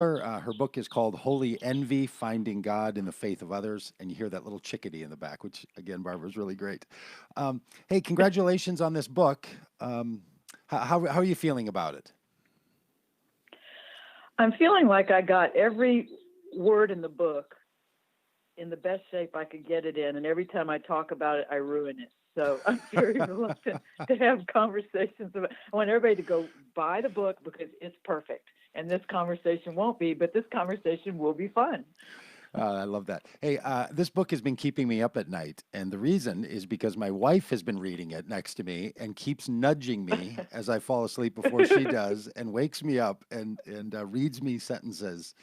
Her book is called Holy Envy: Finding God in the Faith of Others. And you hear that little chickadee in the back, which, again, Barbara, is really great. Hey, congratulations on this book. How are you feeling about it? I'm feeling like I got every word in the book in the best shape I could get it in, and every time I talk about it, I ruin it. So I'm very reluctant to have conversations about. I want everybody to go buy the book because it's perfect, and this conversation won't be, but this conversation will be fun. I love that. Hey, this book has been keeping me up at night, and the reason is because my wife has been reading it next to me and keeps nudging me as I fall asleep before she does, and wakes me up and reads me sentences.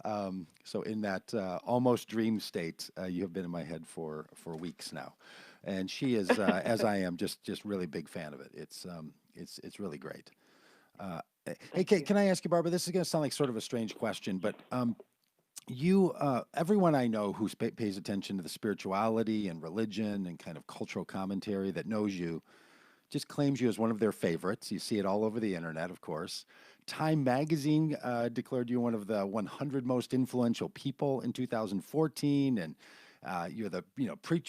So in that almost dream state, you have been in my head for weeks now, and she is, as I am, just really big fan of it. It's really great. Uh, hey, Thank you. can I ask you, Barbara? This is going to sound like sort of a strange question, but everyone I know who pays attention to the spirituality and religion and kind of cultural commentary that knows you just claims you as one of their favorites. You see it all over the internet, of course. Time magazine declared you one of the 100 most influential people in 2014, and you're the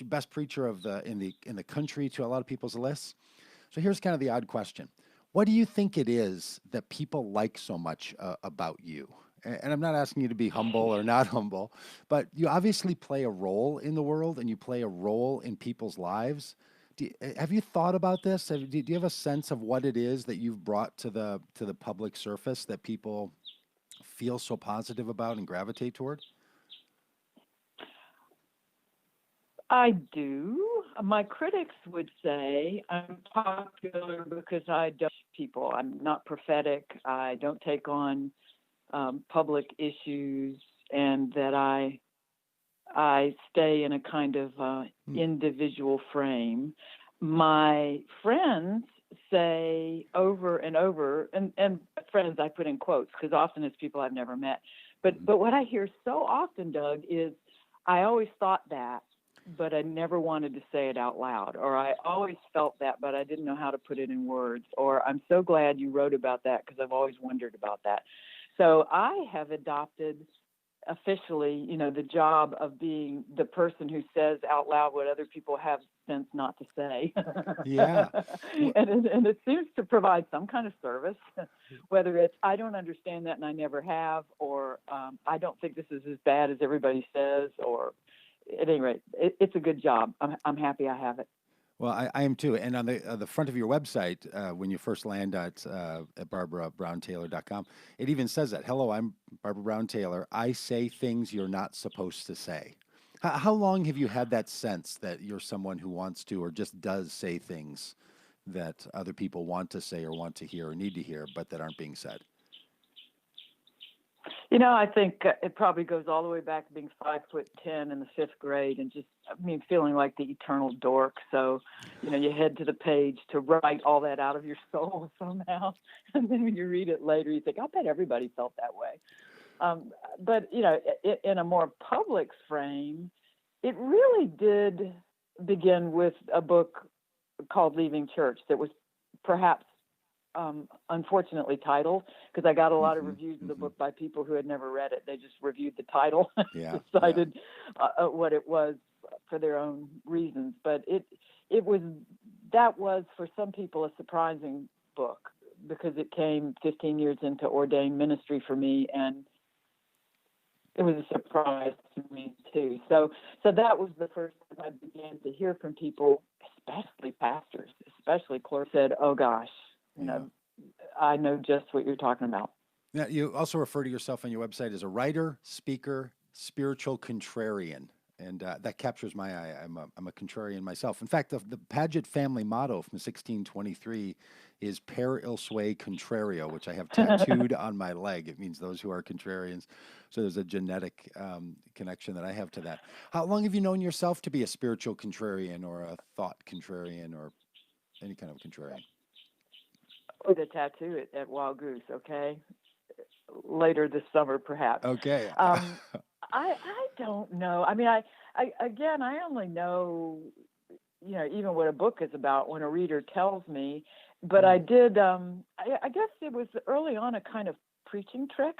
best preacher of the country to a lot of people's lists. So here's kind of the odd question: what do you think it is that people like so much about you? And I'm not asking you to be humble or not humble, but you obviously play a role in the world and you play a role in people's lives. Have you thought about this? Do you have a sense of what it is that you've brought to the public surface that people feel so positive about and gravitate toward? I do. My critics would say I'm popular because I don't people. I'm not prophetic. I don't take on public issues, and that I stay in a kind of Hmm. individual frame. My friends say over and over, and friends I put in quotes because often it's people I've never met. Mhm. But what I hear so often, Doug, is I always thought that, but I never wanted to say it out loud, or I always felt that, but I didn't know how to put it in words, or I'm so glad you wrote about that because I've always wondered about that. So I have adopted officially, the job of being the person who says out loud what other people have sense not to say. Yeah. Wh- And it seems to provide some kind of service, whether it's I don't understand that and I never have, or I don't think this is as bad as everybody says, or at any rate, it's a good job. I'm happy I have it. Well, I am too. And on the front of your website, when you first land at barbarabrowntaylor.com, it even says that. Hello, I'm Barbara Brown Taylor. I say things you're not supposed to say. How long have you had that sense that you're someone who wants to or just does say things that other people want to say or want to hear or need to hear, but that aren't being said? I think it probably goes all the way back to being 5'10" in the fifth grade, and just, I mean, feeling like the eternal dork. So, you head to the page to write all that out of your soul somehow, and then when you read it later, you think, I bet everybody felt that way. But in a more public frame, it really did begin with a book called Leaving Church that was perhaps unfortunately titled, because I got a lot of Hmm. reviews of the Hmm. book by people who had never read it. They just reviewed the title, Yeah, yeah. decided what it was for their own reasons. But it was that was for some people a surprising book because it came 15 years into ordained ministry for me, and it was a surprise to me too. So that was the first time I began to hear from people, especially pastors, especially clerks, said, "Oh gosh, you Yeah. know, I know just what you're talking about." Now, you also refer to yourself on your website as a writer, speaker, spiritual contrarian, and that captures my eye. I'm a contrarian myself. In fact, the Pagitt family motto from 1623 is "Per il sue contrario," which I have tattooed on my leg. It means those who are contrarians. So there's a genetic connection that I have to that. How long have you known yourself to be a spiritual contrarian or a thought contrarian or any kind of contrarian? With a tattoo at Wild Goose, okay? Later this summer, perhaps. Okay. Um, I don't know. I mean, I again, I only know, even what a book is about when a reader tells me. But Hmm. I did. I guess it was early on a kind of preaching trick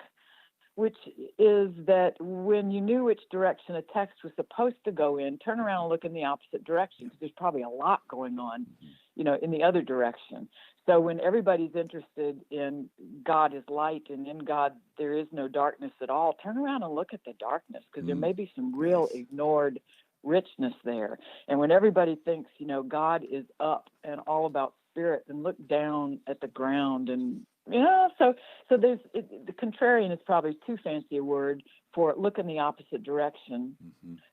which is that when you knew which direction a text was supposed to go in, turn around and look in the opposite direction, because there's probably a lot going on, in the other direction. So when everybody's interested in God is light and in God there is no darkness at all, turn around and look at the darkness, because there may be some real ignored richness there. And when everybody thinks, God is up and all about spirit, then look down at the ground. And so there's the contrarian is probably too fancy a word for look in the opposite direction,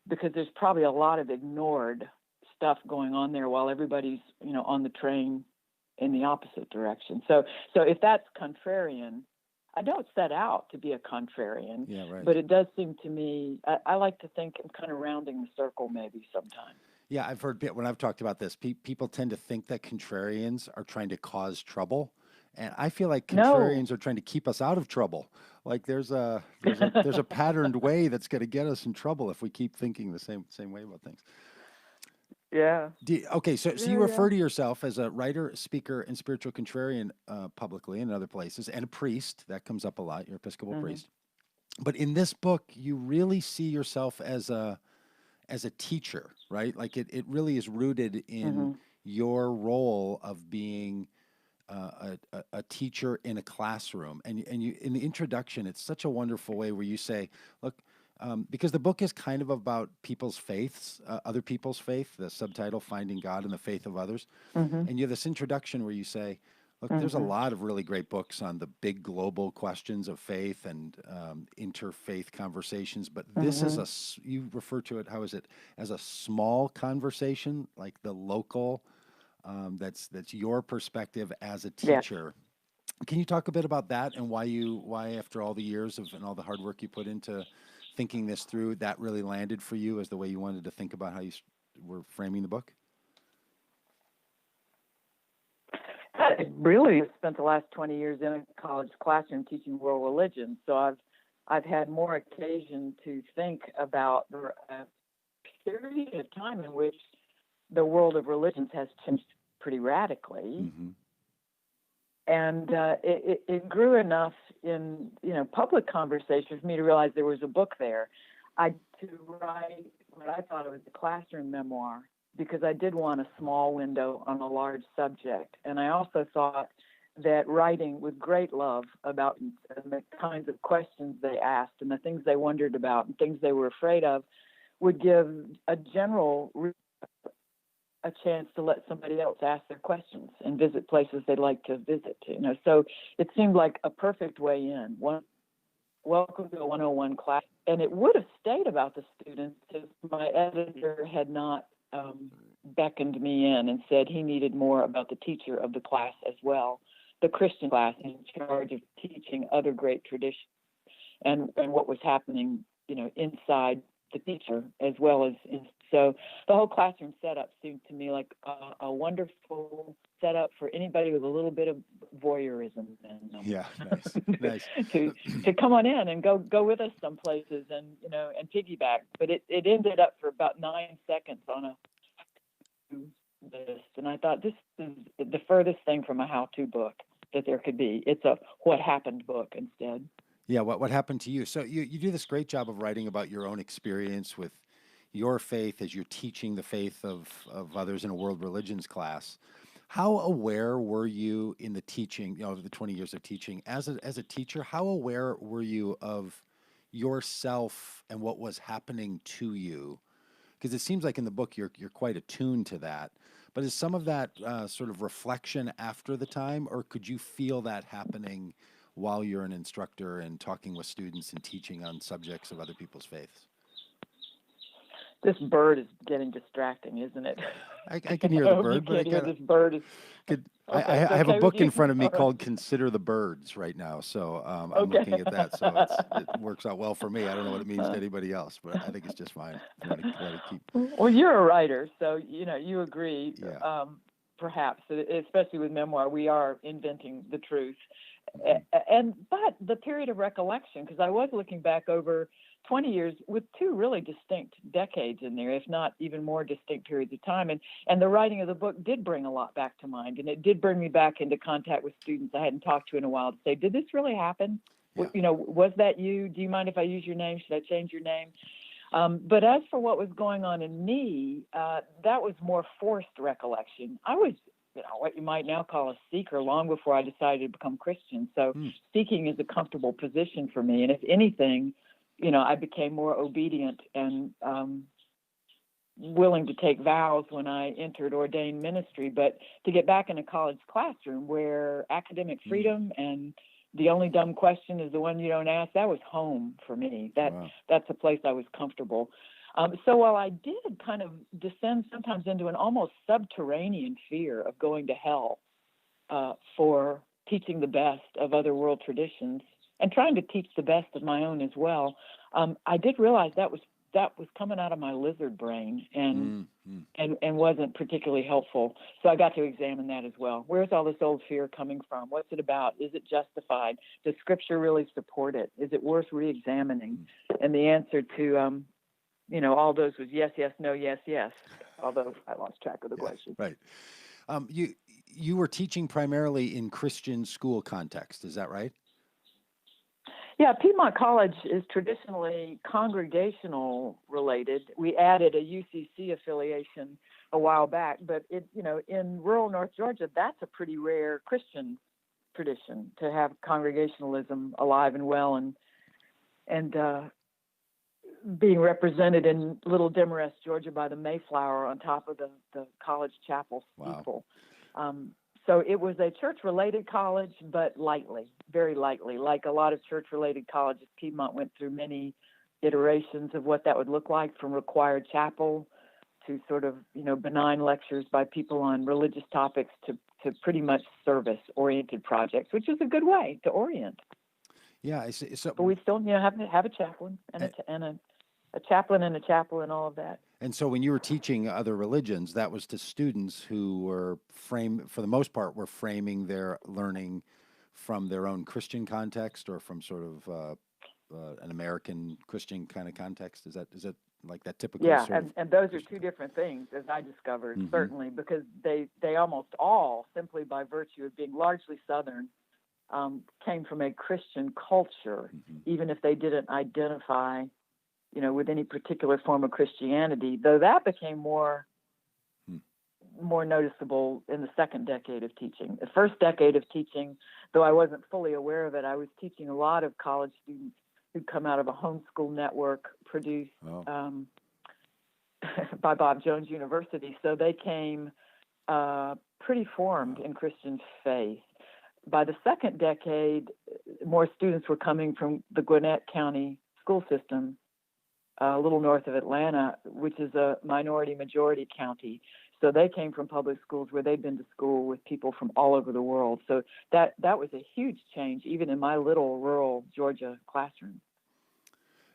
because there's probably a lot of ignored stuff going on there while everybody's on the train in the opposite direction. So if that's contrarian, I don't set out to be a contrarian, but it does seem to me, I like to think I'm kind of rounding the circle maybe sometimes. Yeah, I've heard when I've talked about this, people tend to think that contrarians are trying to cause trouble. And I feel like contrarians are trying to keep us out of trouble. Like there's a patterned way that's going to get us in trouble if we keep thinking the same way about things. Yeah. Okay, so you refer to yourself as a writer, speaker, and spiritual contrarian publicly and in other places, and a priest. That comes up a lot. You're an Episcopal priest. But in this book, you really see yourself as a teacher, right? Like it really is rooted in your role of being a teacher in a classroom. And you in the introduction, it's such a wonderful way where you say, look, because the book is kind of about people's faiths, other people's faith, the subtitle, Finding God in the Faith of Others. And you have this introduction where you say, look, there's a lot of really great books on the big global questions of faith and interfaith conversations, but this is you refer to it, how is it, as a small conversation, like the local, that's your perspective as a teacher. Yes. Can you talk a bit about that and why after all the years and all the hard work you put into thinking this through, that really landed for you as the way you wanted to think about how you were framing the book? I really spent the last 20 years in a college classroom teaching world religion, so I've had more occasion to think about the period of time in which the world of religions has changed pretty radically. And it grew enough in public conversation for me to realize there was a book there. I to write what I thought it was a classroom memoir, because I did want a small window on a large subject. And I also thought that writing with great love about the kinds of questions they asked and the things they wondered about and things they were afraid of would give a general a chance to let somebody else ask their questions and visit places they'd like to visit. So it seemed like a perfect way in. Welcome to a 101 class. And it would have stayed about the students if my editor had not beckoned me in and said he needed more about the teacher of the class as well, the Christian class in charge of teaching other great traditions and what was happening, inside the teacher as well as so the whole classroom setup seemed to me like a wonderful setup for anybody with a little bit of voyeurism in them. Yeah, nice. to come on in and go with us some places and and piggyback. But it ended up for about 9 seconds on a list, and I thought this is the furthest thing from a how-to book that there could be. It's a what happened book instead. Yeah, what happened to you? So you do this great job of writing about your own experience with your faith as you're teaching the faith of others in a world religions class. How aware were you in the teaching, the 20 years of teaching as a teacher? How aware were you of yourself and what was happening to you? Because it seems like in the book you're quite attuned to that. But is some of that sort of reflection after the time, or could you feel that happening while you're an instructor and talking with students and teaching on subjects of other people's faiths? This bird is getting distracting, isn't it? I can hear the bird, but this bird is. I have a book in front of me called "Consider the Birds" right now, so I'm looking at that. So it works out well for me. I don't know what it means to anybody else, but I think it's just fine. Let it keep. Well, you're a writer, so you agree. Yeah. Perhaps, especially with memoir, we are inventing the truth. But the period of recollection, because I was looking back over 20 years with two really distinct decades in there, if not even more distinct periods of time. And the writing of the book did bring a lot back to mind. And it did bring me back into contact with students I hadn't talked to in a while to say, did this really happen? Yeah. Was that you? Do you mind if I use your name? Should I change your name? But as for what was going on in me, that was more forced recollection. I was, what you might now call a seeker long before I decided to become Christian. So seeking is a comfortable position for me. And if anything, I became more obedient and willing to take vows when I entered ordained ministry. But to get back in a college classroom where academic freedom and the only dumb question is the one you don't ask, that was home for me. That's a place I was comfortable. So while I did kind of descend sometimes into an almost subterranean fear of going to hell for teaching the best of other world traditions and trying to teach the best of my own as well, I did realize that was coming out of my lizard brain and wasn't particularly helpful. So I got to examine that as well. Where's all this old fear coming from? What's it about? Is it justified? Does Scripture really support it? Is it worth re-examining? And the answer to all those was yes, yes, no, yes, yes. Although I lost track of the question. Right. You were teaching primarily in Christian school context. Is that right? Yeah, Piedmont College is traditionally congregational related. We added a UCC affiliation a while back, but in rural North Georgia, that's a pretty rare Christian tradition to have congregationalism alive and well and being represented in Little Demarest, Georgia, by the Mayflower on top of the college chapel steeple. Wow. So it was a church-related college, but very lightly. Like a lot of church-related colleges, Piedmont went through many iterations of what that would look like, from required chapel to sort of, benign lectures by people on religious topics to pretty much service-oriented projects, which is a good way to orient. Yeah, I see. So, but we still, have a chaplain and a chaplain and a chapel and all of that. And so when you were teaching other religions, that was to students who were for the most part, were framing their learning from their own Christian context or from sort of an American Christian kind of context. Is that like that typical? Yeah, sort of and those are two different things, as I discovered, certainly, because they almost all, simply by virtue of being largely Southern, came from a Christian culture, even if they didn't identify with any particular form of Christianity, though that became more noticeable in the second decade of teaching. The first decade of teaching, though I wasn't fully aware of it, I was teaching a lot of college students who'd come out of a homeschool network produced by Bob Jones University. So they came pretty formed in Christian faith. By the second decade, more students were coming from the Gwinnett County school system, a little north of Atlanta, which is a minority-majority county. So they came from public schools where they'd been to school with people from all over the world. So that was a huge change, even in my little rural Georgia classroom.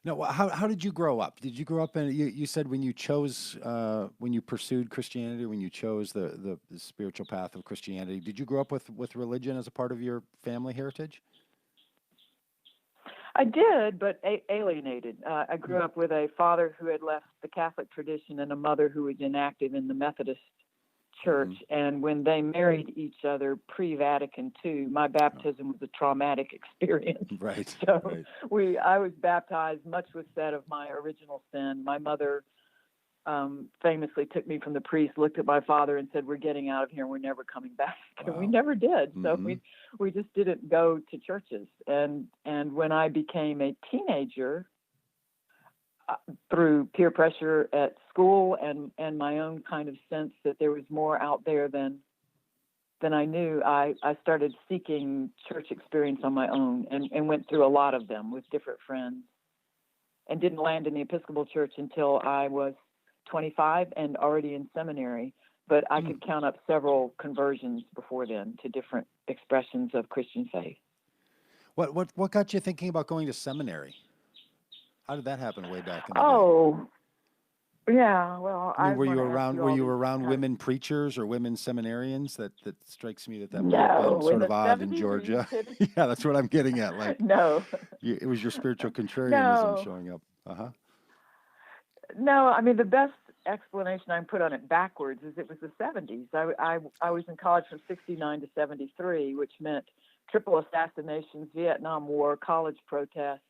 Now, how did you grow up? Did you grow up in? You said when you chose, when you pursued Christianity, when you chose the spiritual path of Christianity, did you grow up with religion as a part of your family heritage? I did, but alienated. I grew up with a father who had left the Catholic tradition and a mother who was inactive in the Methodist Church. And when they married each other pre-Vatican II, my baptism was a traumatic experience. Right. So right. I was baptized. Much was said of my original sin. My mother famously took me from the priest, looked at my father, and said, "We're getting out of here. We're never coming back." Wow. And we never did. So we just didn't go to churches. And when I became a teenager, through peer pressure at school and my own kind of sense that there was more out there than I knew, I started seeking church experience on my own and went through a lot of them with different friends, and didn't land in the Episcopal Church until I was 25 and already in seminary, but I could count up several conversions before then to different expressions of Christian faith. What got you thinking about going to seminary? How did that happen way back in the day? Yeah, well, I mean, were you around women preachers or women seminarians? That strikes me that might have been sort of odd in Georgia. Yeah, that's what I'm getting at. Like, no, it was your spiritual contrarianism showing up. No, I mean, the best explanation I can put on it backwards is it was the 70s. I was in college from 69 to 73, which meant triple assassinations, Vietnam War, college protests,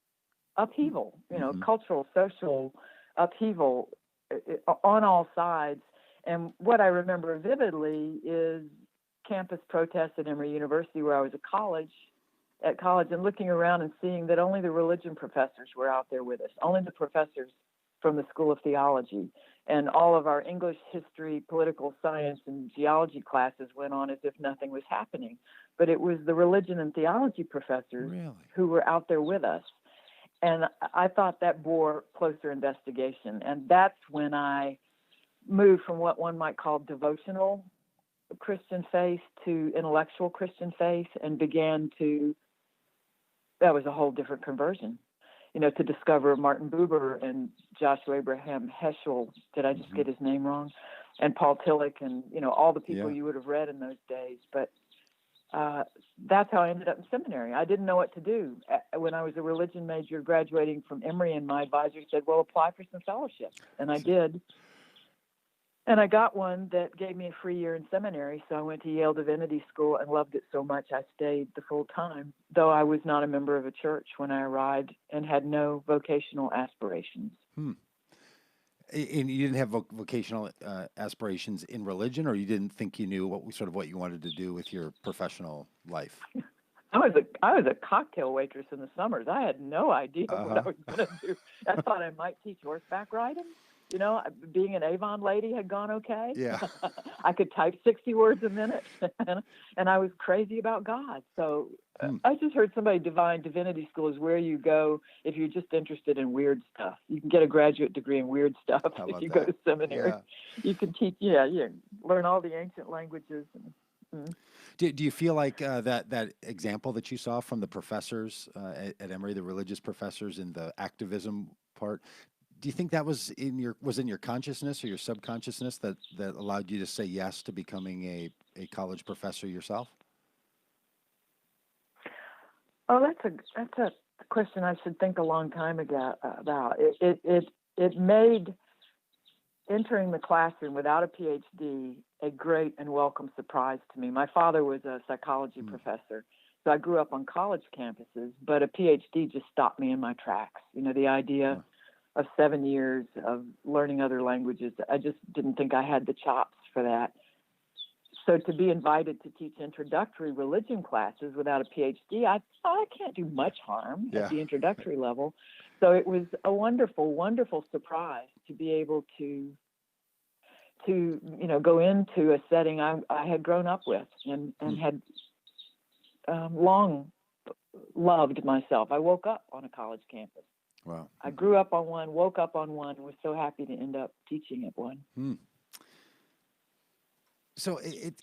upheaval, Mm-hmm. cultural, social upheaval on all sides. And what I remember vividly is campus protests at Emory University, where I was at college, and looking around and seeing that only the religion professors were out there with us, only the professors from the School of Theology. And all of our English, history, political science, and geology classes went on as if nothing was happening. But it was the religion and theology professors Really? who were out there with us. And I thought that bore closer investigation. And that's when I moved from what one might call devotional Christian faith to intellectual Christian faith, and that was a whole different conversion, to discover Martin Buber and Joshua Abraham Heschel. Did I just get his name wrong? And Paul Tillich and, all the people you would have read in those days. But that's how I ended up in seminary. I didn't know what to do. When I was a religion major graduating from Emory, and my advisor said, well, apply for some fellowships. And I did. And I got one that gave me a free year in seminary. So I went to Yale Divinity School and loved it so much I stayed the full time, though I was not a member of a church when I arrived and had no vocational aspirations. And you didn't have vocational aspirations in religion, or you didn't think you knew what you wanted to do with your professional life? I was a cocktail waitress in the summers. I had no idea what I was going to do. I thought I might teach horseback riding. Being an Avon lady had gone okay. Yeah. I could type 60 words a minute, and I was crazy about God. So I just heard somebody define divinity school as where you go if you're just interested in weird stuff. You can get a graduate degree in weird stuff if you go to seminary. Yeah. You can teach, learn all the ancient languages. Do you feel like that example that you saw from the professors at Emory, the religious professors in the activism part, do you think that was in your consciousness or your subconsciousness that allowed you to say yes to becoming a college professor yourself? Oh, that's a question I should think a long time ago about. It made entering the classroom without a PhD a great and welcome surprise to me. My father was a psychology professor, so I grew up on college campuses, but a PhD just stopped me in my tracks. The idea of 7 years of learning other languages, I just didn't think I had the chops for that. So to be invited to teach introductory religion classes without a PhD, I thought I can't do much harm at the introductory level. So it was a wonderful, wonderful surprise to be able to go into a setting I had grown up with and had long loved myself. I woke up on a college campus. Wow. I grew up on one, woke up on one, and was so happy to end up teaching at one. So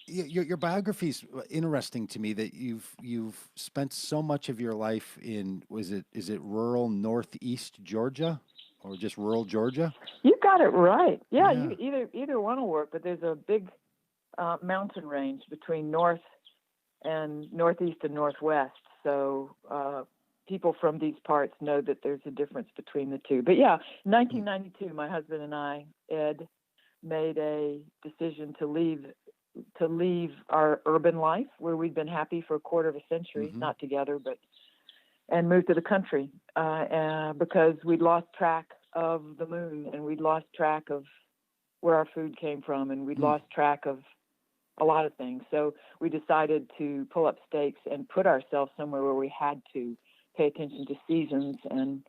your biography is interesting to me that you've spent so much of your life in, is it rural northeast Georgia or just rural Georgia? You got it right. Yeah. You either one will work, but there's a big mountain range between northeast and northwest. So people from these parts know that there's a difference between the two. But yeah, in 1992, my husband and I, Ed, made a decision to leave our urban life where we'd been happy for a quarter of a century, not together, and move to the country because we'd lost track of the moon, and we'd lost track of where our food came from, and we'd lost track of a lot of things. So we decided to pull up stakes and put ourselves somewhere where we had to pay attention to seasons and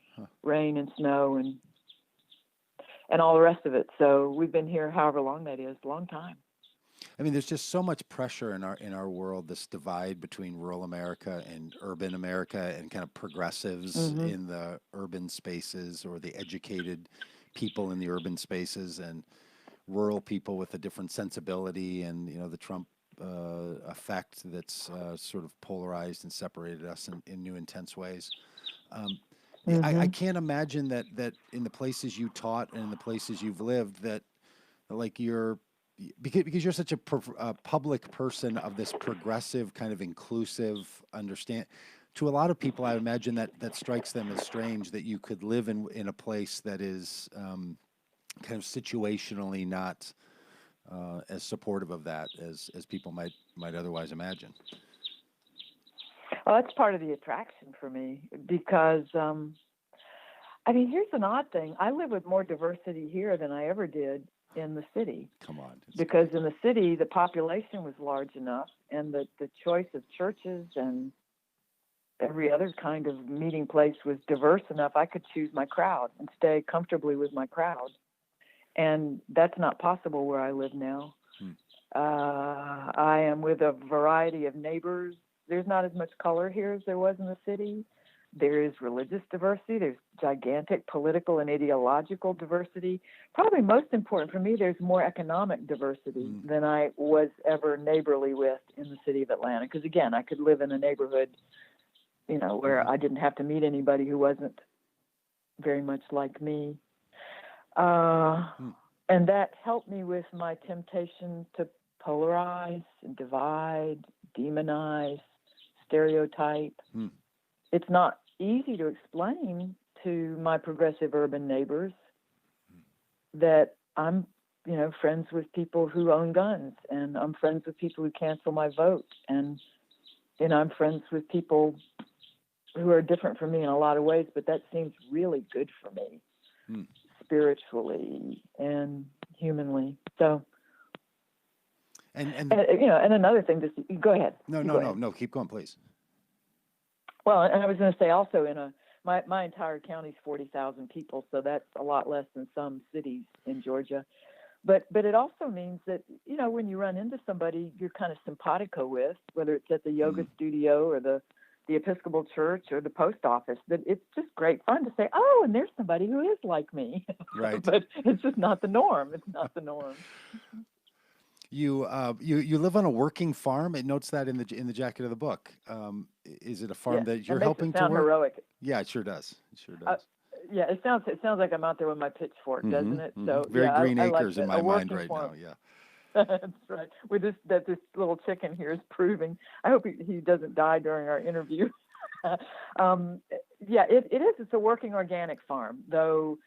rain and snow and all the rest of it. So we've been here however long that is, a long time. I mean, there's just so much pressure in our world, this divide between rural America and urban America, and kind of progressives in the urban spaces, or the educated people in the urban spaces, and rural people with a different sensibility, and the Trump effect that's sort of polarized and separated us in new intense ways. I can't imagine that in the places you taught and in the places you've lived, that like because you're such a public person of this progressive kind of inclusive understand. To a lot of people, I imagine that strikes them as strange that you could live in a place that is kind of situationally not as supportive of that as people might otherwise imagine. Well, that's part of the attraction for me because, I mean, here's an odd thing. I live with more diversity here than I ever did in the city Come on. It's because great. in the city, the population was large enough and the choice of churches and every other kind of meeting place was diverse enough. I could choose my crowd and stay comfortably with my crowd. And that's not possible where I live now. Hmm. I am with a variety of neighbors. There's not as much color here as there was in the city. There is religious diversity. There's gigantic political and ideological diversity. Probably most important for me, there's more economic diversity than I was ever neighborly with in the city of Atlanta. Because again, I could live in a neighborhood, where I didn't have to meet anybody who wasn't very much like me. And that helped me with my temptation to polarize, divide, demonize, stereotype. It's not easy to explain to my progressive urban neighbors that I'm, friends with people who own guns, and I'm friends with people who cancel my vote, and I'm friends with people who are different from me in a lot of ways, but that seems really good for me, spiritually and humanly. So, and another thing, just go ahead. No. Keep going, please. Well, and I was going to say also, my entire county is 40,000 people, so that's a lot less than some cities in Georgia. But it also means that, when you run into somebody you're kind of simpatico with, whether it's at the yoga studio or the Episcopal Church or the post office, that it's just great fun to say, oh, and there's somebody who is like me. Right. But it's just not the norm. It's not the norm. You live on a working farm. It notes that in the jacket of the book. Is it a farm that you're helping to work? It makes it sound heroic. Yeah, it sure does. It sure does. Yeah, it sounds like I'm out there with my pitchfork, doesn't it? So very green I acres like in my mind right farm. now. Yeah. That's right. With this little chicken here is proving. I hope he doesn't die during our interview. Yeah, it is. It's a working organic farm, though.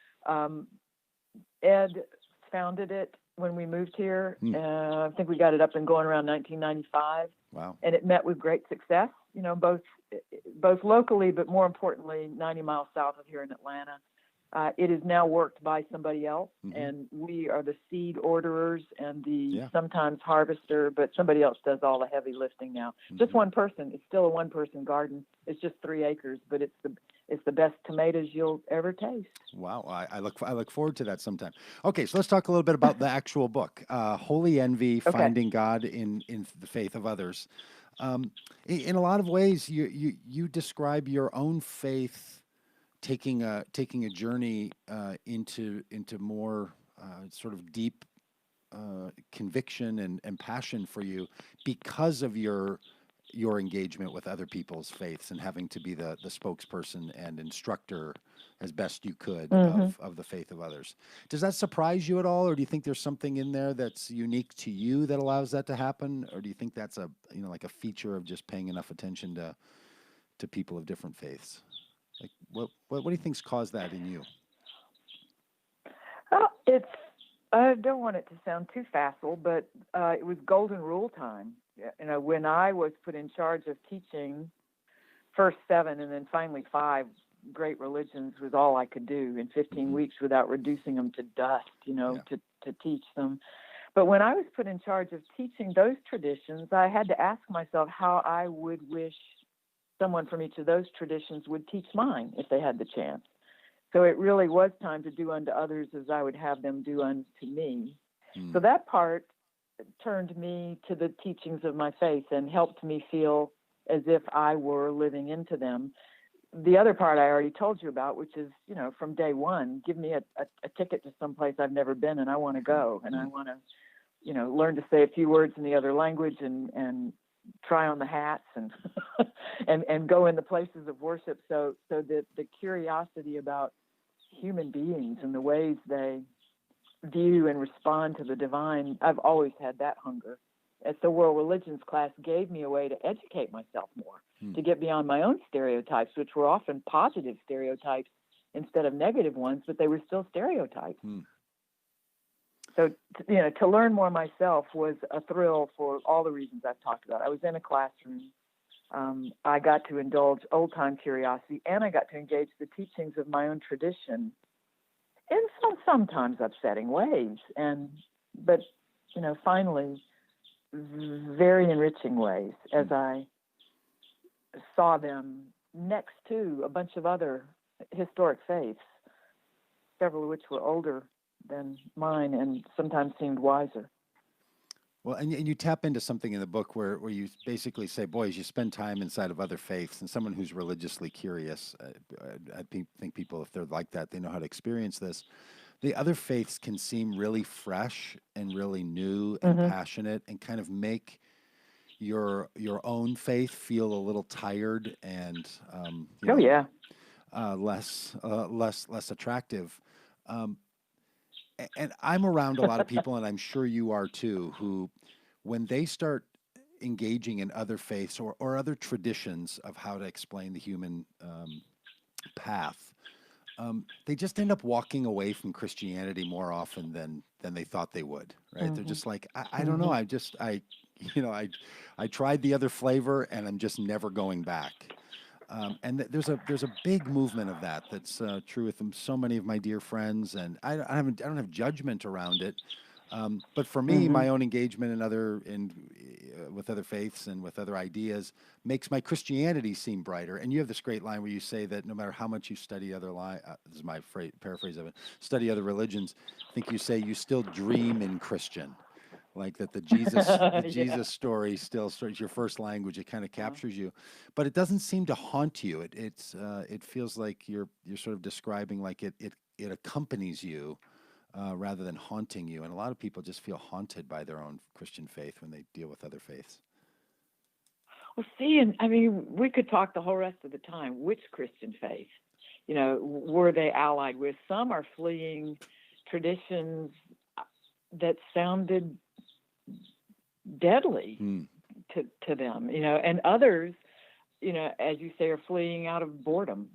Ed founded it when we moved here. I think we got it up and going around 1995. Wow. And it met with great success, both locally, but more importantly, 90 miles south of here in Atlanta. It is now worked by somebody else, and we are the seed orderers and the sometimes harvester, but somebody else does all the heavy lifting now. Just one person. It's still a one-person garden. It's just 3 acres, but it's the best tomatoes you'll ever taste. Wow, I look forward to that sometime. Okay, so let's talk a little bit about the actual book, Holy Envy: Finding God in the Faith of Others. In a lot of ways, you describe your own faith taking a journey into more sort of deep conviction and passion for you because of your engagement with other people's faiths and having to be the spokesperson and instructor as best you could of the faith of others. Does that surprise you at all, or do you think there's something in there that's unique to you that allows that to happen, or do you think that's a like a feature of just paying enough attention to people of different faiths? Like, what do you think's caused that in you? Well, I don't want it to sound too facile, but it was golden rule time. When I was put in charge of teaching first 7 and then finally 5 great religions was all I could do in 15 weeks without reducing them to dust, to teach them. But when I was put in charge of teaching those traditions, I had to ask myself how I would wish someone from each of those traditions would teach mine if they had the chance. So it really was time to do unto others as I would have them do unto me. So that part turned me to the teachings of my faith and helped me feel as if I were living into them. The other part I already told you about, which is, from day one, give me a ticket to someplace I've never been and I want to go. And I want to, learn to say a few words in the other language and try on the hats and and go in the places of worship. So that the curiosity about human beings and the ways they view and respond to the divine, I've always had that hunger. And so world religions class gave me a way to educate myself more, to get beyond my own stereotypes, which were often positive stereotypes instead of negative ones, but they were still stereotypes. So, to learn more myself was a thrill for all the reasons I've talked about. I was in a classroom I got to indulge old time curiosity, and I got to engage the teachings of my own tradition in some sometimes upsetting ways, but finally very enriching ways as I saw them next to a bunch of other historic faiths, several of which were older than mine and sometimes seemed wiser. Well, and you tap into something in the book where you basically say, boys, you spend time inside of other faiths, and someone who's religiously curious, think people, if they're like that, they know how to experience this. The other faiths can seem really fresh and really new and Mm-hmm. passionate, and kind of make your own faith feel a little tired and Oh yeah. less attractive. Um, and I'm around a lot of people, and I'm sure you are too, who, when they start engaging in other faiths or other traditions of how to explain the human path, they just end up walking away from Christianity more often than they thought they would. Right? They're Mm-hmm. just like, I don't know. Mm-hmm. You know, I tried the other flavor, and I'm just never going back. And there's a big movement of that that's true with so many of my dear friends, and I don't have judgment around it. But for me, Mm-hmm. my own engagement with other faiths and with other ideas makes my Christianity seem brighter. And you have this great line where you say that no matter how much you study this is my paraphrase of it, study other religions. I think you say you still dream in Christian, like that the Yeah. Jesus story still is your first language. It kind of Uh, captures you, but it doesn't seem to haunt you. It feels like you're sort of describing like it accompanies you rather than haunting you. And a lot of people just feel haunted by their own Christian faith when they deal with other faiths. well, see, and I mean, we could talk the whole rest of the time. Which Christian faith, were they allied with? Some are fleeing traditions that sounded deadly Hmm. to them, and others, as you say, are fleeing out of boredom.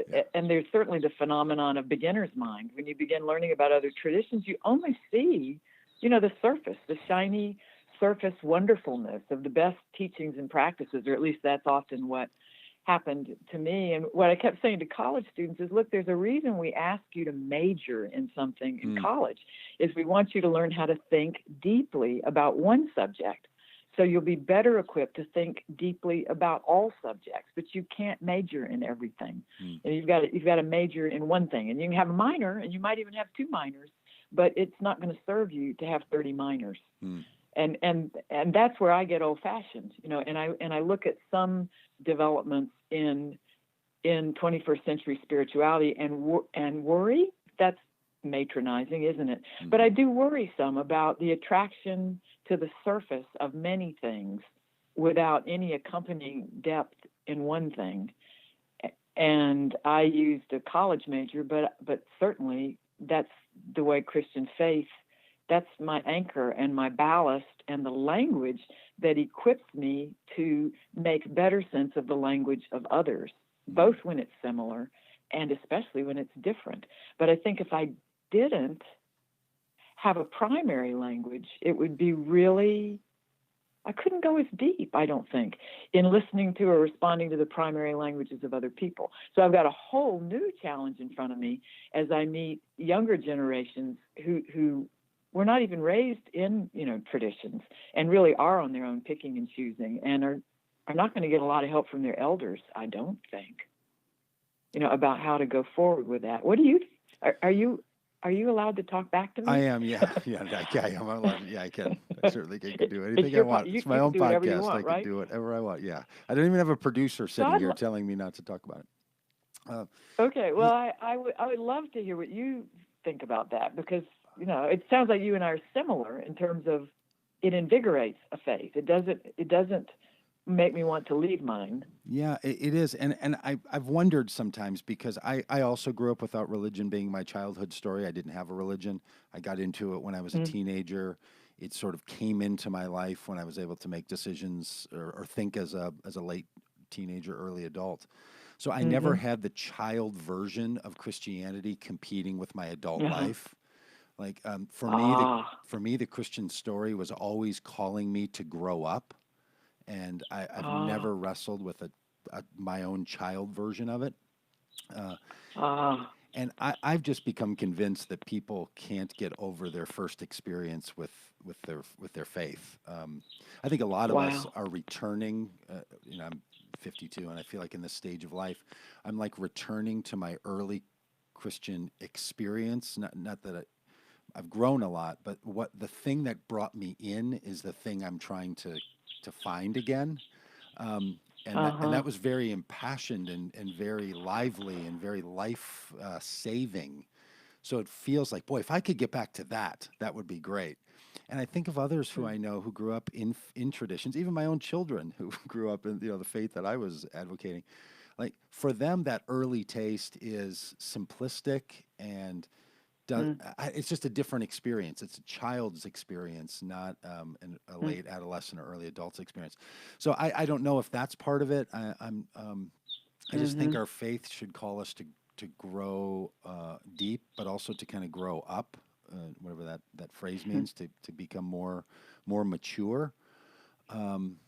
Yeah. And there's certainly the phenomenon of beginner's mind. When you begin learning about other traditions, you only see, the surface, the shiny surface wonderfulness of the best teachings and practices, or at least that's often what happened to me. And what I kept saying to college students is, look, there's a reason we ask you to major in something in Hmm. college, is we want you to learn how to think deeply about one subject. So you'll be better equipped to think deeply about all subjects, but you can't major in everything. Hmm. And you've got to major in one thing, and you can have a minor, and you might even have two minors, but it's not going to serve you to have 30 minors. Hmm. And that's where I get old fashioned, and I look at some developments in 21st century spirituality and worry. That's matronizing, isn't it? But I Hmm. do worry some about the attraction to the surface of many things without any accompanying depth in one thing. And I used a college major, but certainly that's the way Christian faith, that's my anchor and my ballast and the language that equips me to make better sense of the language of others, Hmm. both when it's similar and especially when it's different. But I think if I didn't have a primary language, it would be really, I couldn't go as deep, I don't think, in listening to or responding to the primary languages of other people. So I've got a whole new challenge in front of me as I meet younger generations who were not even raised in, traditions, and really are on their own picking and choosing, and are not going to get a lot of help from their elders, I don't think, about how to go forward with that. What do you, are you allowed to talk back to I me? am, yeah, yeah, I am allowed. Yeah, I can. I certainly can do It's anything I your want. you It's my you can own do whatever you podcast. I want, can right? do whatever I want. Yeah, I don't even have a producer So sitting here telling me not to talk about it. Uh, okay. Well, y- I would love to hear what you think about that, because it sounds like you and I are similar in terms of it invigorates a faith. It doesn't make me want to leave mine. yeah, it is, and I've wondered sometimes because I also grew up without religion being my childhood story. I didn't have a religion. I got into it when I was a Mm, teenager. It sort of came into my life when I was able to make decisions or think as a late teenager, early adult. So I never mm-hmm. had the child version of Christianity competing with my adult Uh-huh. life. Like Ah. for me, the Christian story was always calling me to grow up and I've Oh, never wrestled with my own child version of it. Uh, oh, and I've just become convinced that people can't get over their first experience with their faith. I think a lot of us wow. are returning. I'm 52, and I feel like in this stage of life, I'm like returning to my early Christian experience. Not that I've grown a lot, but what the thing that brought me in is the thing I'm trying to find again. And Uh-huh. that was very impassioned and very lively and very life saving. So it feels like, boy, if I could get back to that, that would be great. And I think of others who I know who grew up in traditions, even my own children who grew up in the faith that I was advocating. Like for them, that early taste is simplistic and Mm-hmm. it's just a different experience. It's a child's experience, not a Mm-hmm. late adolescent or early adult's experience. So I don't know if that's part of it. I just think Mm-hmm. our faith should call us to grow deep, but also to kind of grow up, whatever that phrase means, to become more mature. Um,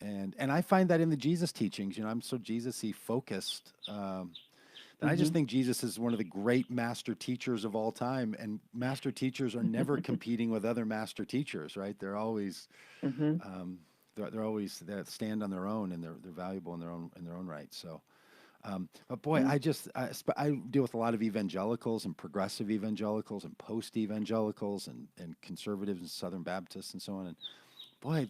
and I find that in the Jesus teachings, I'm so Jesus-y focused. And I just Mm-hmm. think Jesus is one of the great master teachers of all time. And master teachers are never competing with other master teachers, right? They're always Mm-hmm. um, they're always they stand on their own, and they're valuable in their own right. So, but boy, I deal with a lot of evangelicals and progressive evangelicals and post evangelicals and conservatives and Southern Baptists and so on. And boy,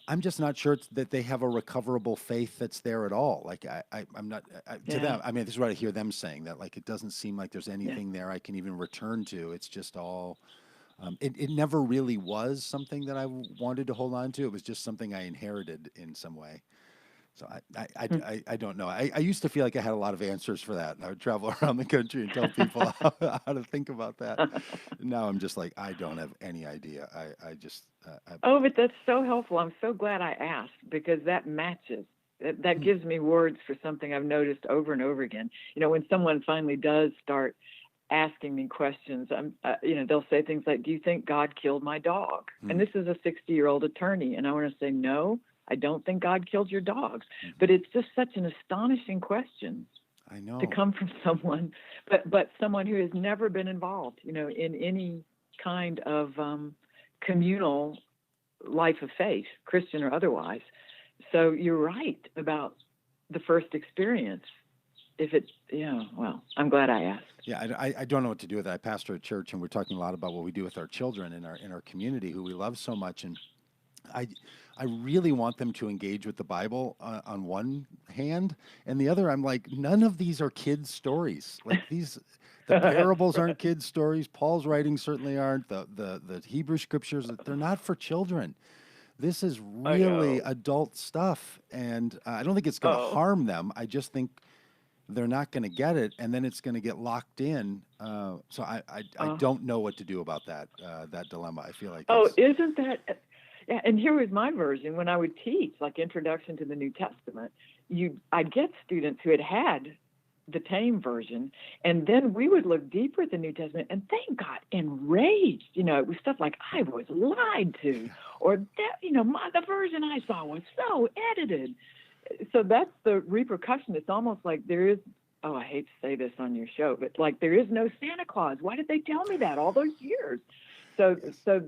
I'm just not sure that they have a recoverable faith that's there at all. Like I'm not to Yeah. them. I mean, this is what I hear them saying, that like it doesn't seem like there's Yeah. anything there I can even return to. It's just all. It never really was something that I wanted to hold on to. It was just something I inherited in some way. So I don't know. I used to feel like I had a lot of answers for that, and I would travel around the country and tell people how to think about that. Now I'm just like I don't have any idea. I just Oh, but that's so helpful. I'm so glad I asked because that matches. That gives me words for something I've noticed over and over again. When someone finally does start asking me questions, they'll say things like, "Do you think God killed my dog?" And hmm, this is a 60-year-old attorney, and I want to say, "No, I don't think God killed your dogs." hmm. But it's just such an astonishing question I to know. come from someone, but someone who has never been involved, in any kind of communal life of faith, Christian or otherwise. So you're right about the first experience. If it, well, I'm glad I asked. Yeah, I don't know what to do with it. I pastor a church, and we're talking a lot about what we do with our children in our community, who we love so much, and I I really want them to engage with the Bible on one hand, and the other, I'm like, none of these are kids' stories. Like these, the parables aren't Right. kids' stories. Paul's writings certainly aren't. The Hebrew scriptures, they're not for children. This is I really know. adult stuff, and I don't think it's going to Oh, harm them. I just think they're not going to get it, and then it's going to get locked in. So I uh, don't know what to do about that dilemma. I feel like oh, it's isn't that? Yeah, and here was my version when I would teach, like Introduction to the New Testament. I'd get students who had the tame version, and then we would look deeper at the New Testament, and they got enraged. It was stuff like I was lied to, or that the version I saw was so edited. So that's the repercussion. It's almost like there is. Oh, I hate to say this on your show, but like there is no Santa Claus. Why did they tell me that all those years? So, yes. so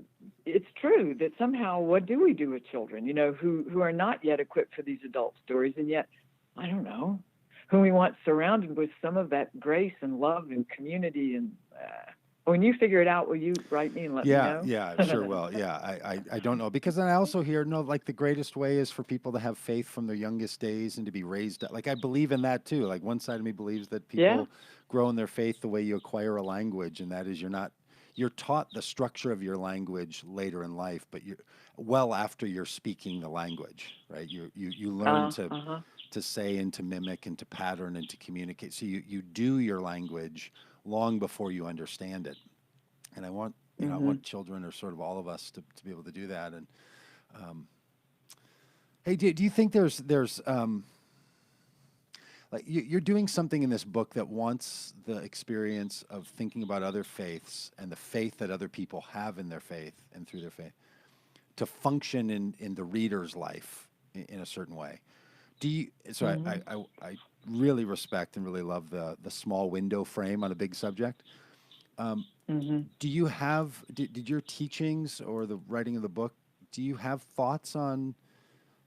it's true that somehow, what do we do with children? Who are not yet equipped for these adult stories, and yet, I don't know, whom we want surrounded with some of that grace and love and community. And when you figure it out, will you write me and let me Yeah, know? yeah, sure. Well, yeah, I don't know, because then I also hear, no, like the greatest way is for people to have faith from their youngest days and to be raised up. Like I believe in that too. Like one side of me believes that Yeah. people grow in their faith the way you acquire a language, and that is you're taught the structure of your language later in life, but you well after you're speaking the language, right? You learn Uh-huh. to say and to mimic and to pattern and to communicate. So you do your language long before you understand it. And I Mm-hmm. want children, or sort of all of us, to be able to do that. And um, hey, do you think there's like you're doing something in this book that wants the experience of thinking about other faiths and the faith that other people have in their faith and through their faith to function in the reader's life in a certain way. Do you? So I really respect and really love the small window frame on a big subject. Do you have did your teachings or the writing of the book? Do you have thoughts on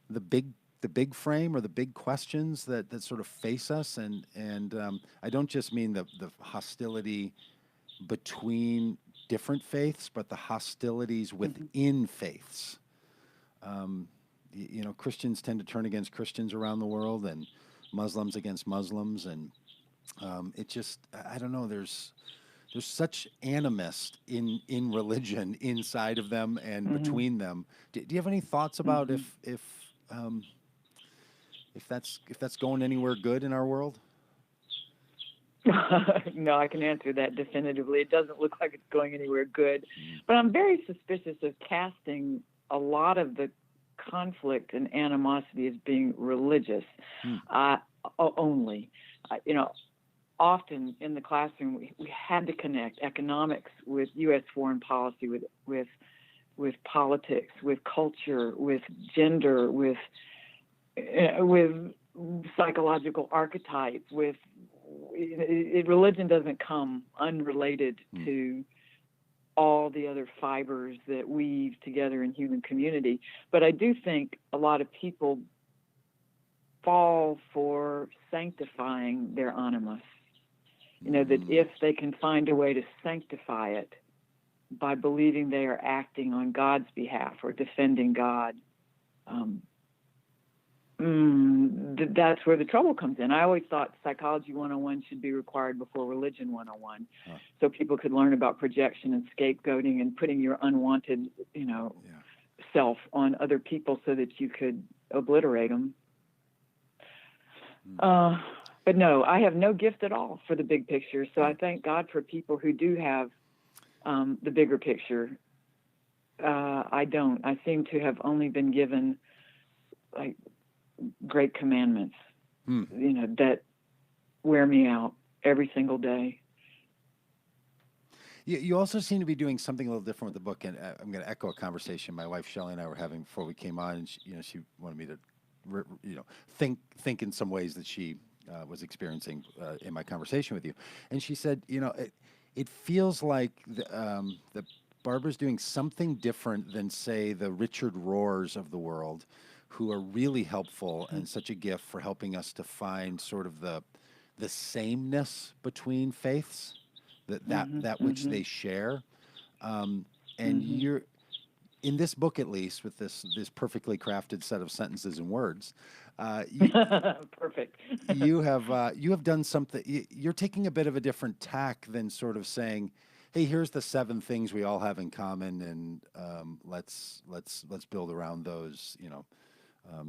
the big frame or the big questions that sort of face us? And I don't just mean the hostility between different faiths, but the hostilities within faiths. Christians tend to turn against Christians around the world, and Muslims against Muslims, and it just, I don't know. There's such animus in religion inside of them and between them. Do you have any thoughts about if that's going anywhere good in our world? No, I can answer that definitively. It doesn't look like it's going anywhere good. But I'm very suspicious of casting a lot of the conflict and animosity as being religious only. Often in the classroom, we had to connect economics with U.S. foreign policy, with politics, with culture, with gender, with psychological archetypes, religion doesn't come unrelated to all the other fibers that weave together in human community. But I do think a lot of people fall for sanctifying their animus. That if they can find a way to sanctify it by believing they are acting on God's behalf or defending God, that's where the trouble comes in. I always thought Psychology 101 should be required before Religion 101, so people could learn about projection and scapegoating and putting your unwanted, self on other people so that you could obliterate them. But no, I have no gift at all for the big picture, so I thank God for people who do have the bigger picture. I don't. I seem to have only been given like great commandments, that wear me out every single day. You also seem to be doing something a little different with the book, and I'm going to echo a conversation my wife Shelley and I were having before we came on. And she wanted me to, think in some ways that she was experiencing in my conversation with you, and she said, it feels like the Barbara's doing something different than, say, the Richard Rohrs of the world, who are really helpful and such a gift for helping us to find sort of the sameness between faiths, that which they share. And you're in this book, at least, with this perfectly crafted set of sentences and words. Perfect. you have done something. You're taking a bit of a different tack than sort of saying, hey, here's the 7 things we all have in common, and let's build around those,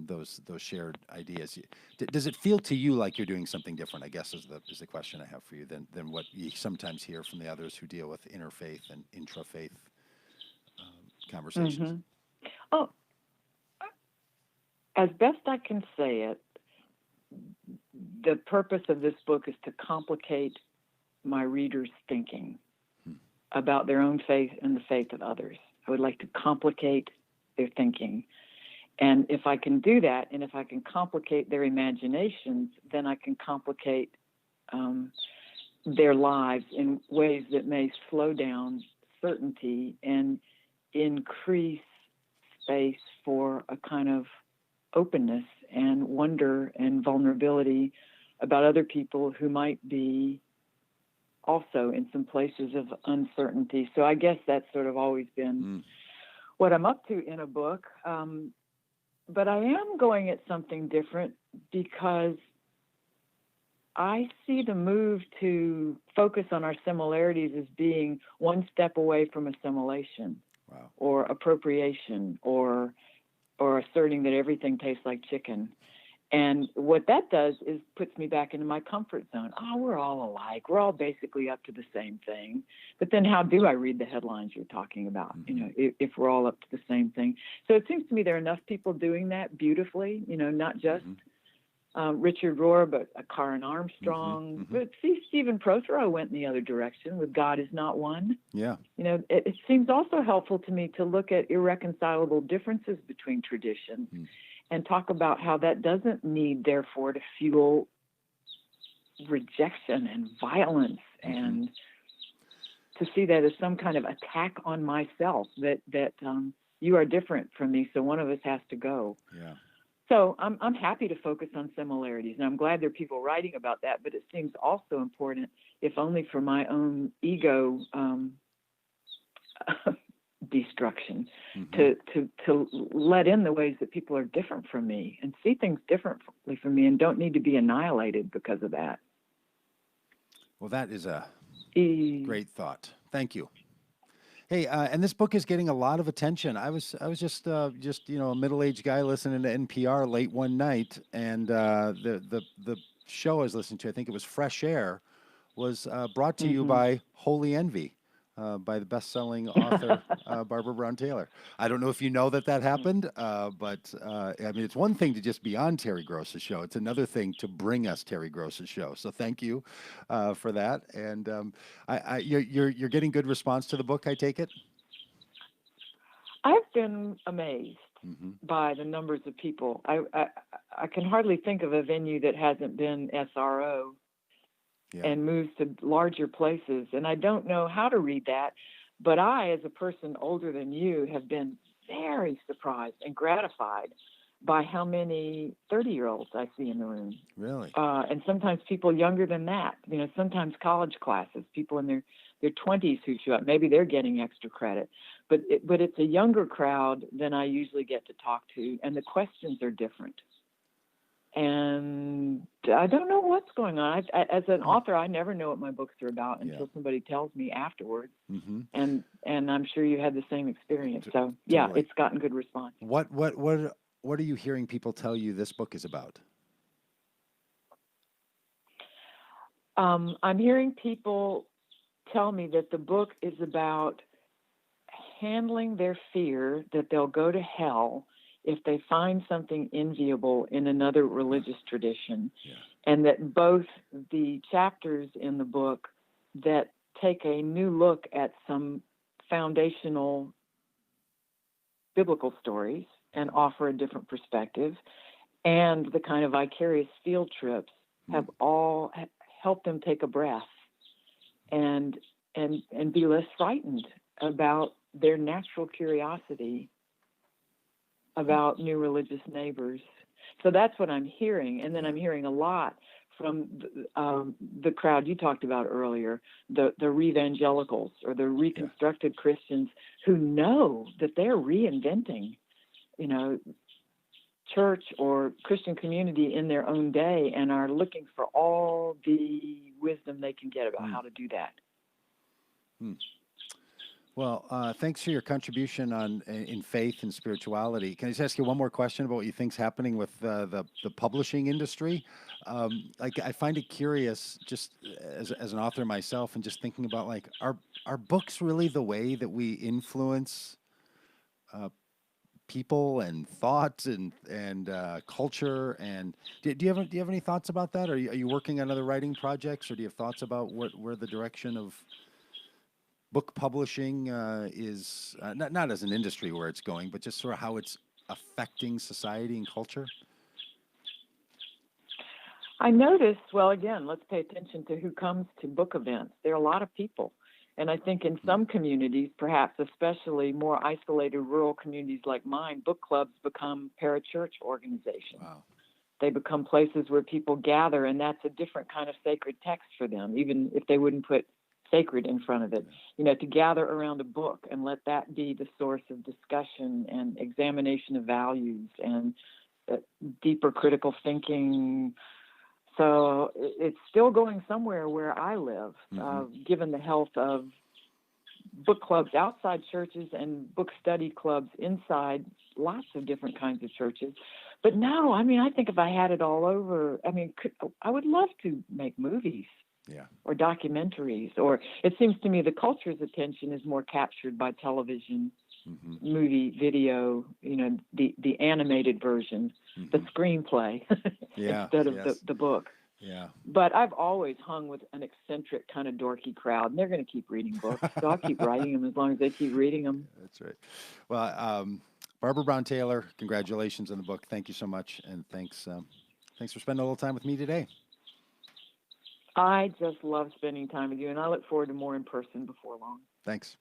those shared ideas. Does it feel to you like you're doing something different, I guess, is the question I have for you, than what you sometimes hear from the others who deal with interfaith and intrafaith conversations? Oh, as best I can say it, the purpose of this book is to complicate my readers' thinking about their own faith and the faith of others. I would like to complicate their thinking. And if I can do that, and if I can complicate their imaginations, then I can complicate their lives in ways that may slow down certainty and increase space for a kind of openness and wonder and vulnerability about other people who might be also in some places of uncertainty. So I guess that's sort of always been what I'm up to in a book. But I am going at something different because I see the move to focus on our similarities as being one step away from assimilation. Wow. Or appropriation, or asserting that everything tastes like chicken. And what that does is puts me back into my comfort zone. Oh, we're all alike. We're all basically up to the same thing. But then how do I read the headlines you're talking about, if we're all up to the same thing? So it seems to me there are enough people doing that beautifully, not just Richard Rohr, but Karen Mm-hmm. Armstrong. Mm-hmm. But see, Stephen Prothero went in the other direction with God is Not One. Yeah. It seems also helpful to me to look at irreconcilable differences between traditions and talk about how that doesn't need, therefore, to fuel rejection and violence and to see that as some kind of attack on myself that you are different from me, so one of us has to go. Yeah. So I'm happy to focus on similarities, and I'm glad there are people writing about that. But it seems also important, if only for my own ego destruction, to let in the ways that people are different from me and see things differently from me, and don't need to be annihilated because of that. Well, that is a great thought. Thank you. Hey, and this book is getting a lot of attention. I was just a middle-aged guy listening to NPR late one night, and the show I was listening to, I think it was Fresh Air, was brought to you by Holy Envy, by the best-selling author Barbara Brown Taylor. I don't know if you know that happened, but I mean, it's one thing to just be on Terry Gross's show. It's another thing to bring us Terry Gross's show. So thank you for that. And you're getting good response to the book, I take it? I've been amazed by the numbers of people. I can hardly think of a venue that hasn't been SRO. Yeah. And moves to larger places. And I don't know how to read that, but I, as a person older than you, have been very surprised and gratified by how many 30-year-olds I see in the room. Really? And sometimes people younger than that, sometimes college classes, people in their 20s who show up. Maybe they're getting extra credit. But it's a younger crowd than I usually get to talk to, and the questions are different. And I don't know what's going on. As an author, I never know what my books are about until somebody tells me afterwards. And I'm sure you had the same experience. So yeah, totally. It's gotten good response. What are you hearing people tell you this book is about? I'm hearing people tell me that the book is about handling their fear that they'll go to hell if they find something enviable in another religious tradition, and that both the chapters in the book that take a new look at some foundational biblical stories and offer a different perspective, and the kind of vicarious field trips have all helped them take a breath and be less frightened about their natural curiosity about new religious neighbors. So that's what I'm hearing. And then I'm hearing a lot from the crowd you talked about earlier, the re-evangelicals or the reconstructed Christians who know that they're reinventing, church or Christian community in their own day and are looking for all the wisdom they can get about how to do that. Well, thanks for your contribution in faith and spirituality. Can I just ask you one more question about what you think's happening with the publishing industry? I find it curious, just as an author myself, and just thinking about are books really the way that we influence people and thought and culture? And do you have any thoughts about that? Are you working on other writing projects, or do you have thoughts about where the direction of book publishing is not as an industry where it's going, but just sort of how it's affecting society and culture? I notice, well, again, let's pay attention to who comes to book events. There are a lot of people. And I think in some communities, perhaps especially more isolated rural communities like mine, book clubs become parachurch organizations. Wow. They become places where people gather, and that's a different kind of sacred text for them, even if they wouldn't put sacred in front of it, to gather around a book and let that be the source of discussion and examination of values and deeper critical thinking. So it's still going somewhere where I live, given the health of book clubs outside churches and book study clubs inside lots of different kinds of churches. But no, I think if I had it all over, I would love to make movies. Or documentaries, or it seems to me the culture's attention is more captured by television, movie, video, the animated version, the screenplay. Yeah. instead of Yes. the book. Yeah. But I've always hung with an eccentric kind of dorky crowd, and they're going to keep reading books. So I'll keep writing them as long as they keep reading them. That's right. Well, Barbara Brown Taylor, congratulations on the book. Thank you so much, and thanks for spending a little time with me today. I just love spending time with you, and I look forward to more in person before long. Thanks.